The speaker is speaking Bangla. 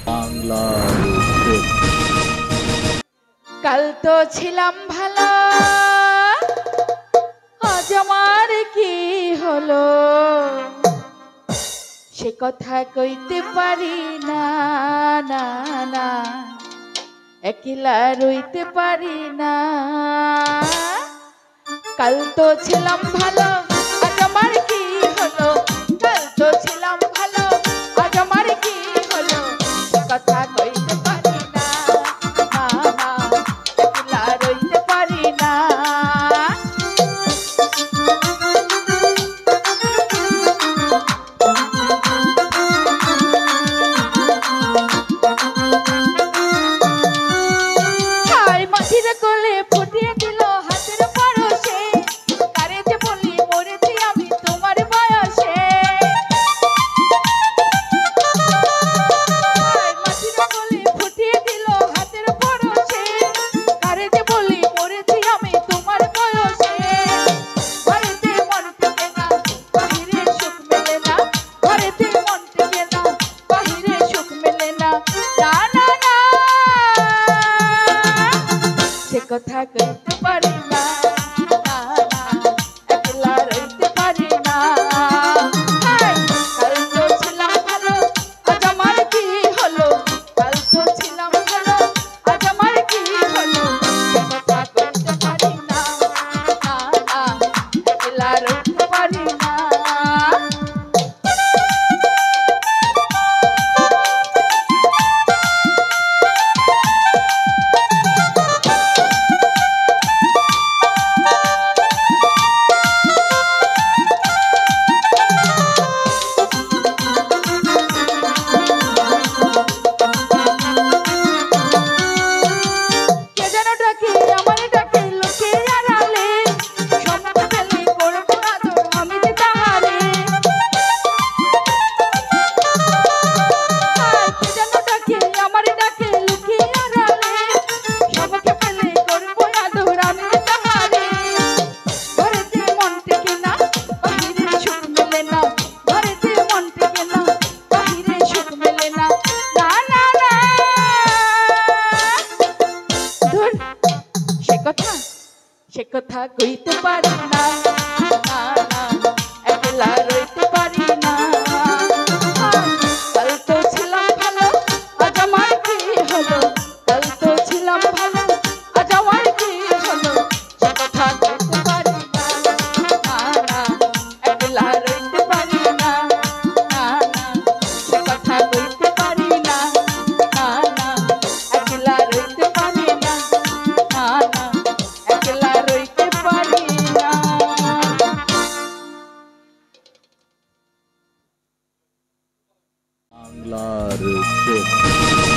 বাংলার উত্তর। কাল তো ছিলাম ভালো, আজ আমার কি হলো সে কথা কইতে পারি না, না না একলা রইতে পারি না। কাল তো ছিলাম ভালো, আজ আমার কি হলো। কাল তো ছিলাম ভালো, আজ আমার কি হলো সে কথা কইতে পারি না, না না একলা রইতে পারি না। হায় মাঝির কোলে ফুটিয়ে দিল হাতের পরশে, কারে যে বলি মরেছি আমি তোমার বয়সে। হায় মাঝির কোলে ফুটিয়ে দিল হাতের পরশে, কারে যে বলি মরেছি আমি তোমার বয়সে। ঘরেতে মন টেকে না, বাহিরে সুখ মেলে না। ঘরেতে মন টেকে না, বাহিরে সুখ মেলে না। না না না সে কথা কইতে পারি না, না না একলা রইতে পারি না। হায় কাল তো ছিলাম ভালো, আজ আমার কি হলো। কাল তো ছিলাম ভালো, আজ আমার কি হলো সে কথা কইতে পারি না, না না একলা রইতে পারি না। কে যেন ডাকে আমার ডাকে লোকে আড়ালে, সম্মুখে পেলে করবো আদর আমি যে তাহারে। কে যেন ডাকে আমার ডাকে লোকে আড়ালে, সম্মুখে পেলে করবো আদর আমি যে তাহারে। ঘরেতে মন টেকে না, বাহিরে সুখ মেলে না। ঘরেতে মন টেকে না, বাহিরে সুখ মেলে না। না না না ধুর সে কথা কইতে পারি না, না না একলা রইতে পারি না। কাল তো ছিলাম ভালো, আজ আমার কি হলো। কাল তো ছিলাম ভালো, আজ আমার কি হলো সে কথা কইতে পারি না, না না একলা রইতে পারি না, না না সে কথা কইতে পারি না, না না একলা রইতে পারি না, না না একলা রইতে পারি না। বাংলার উত্তর।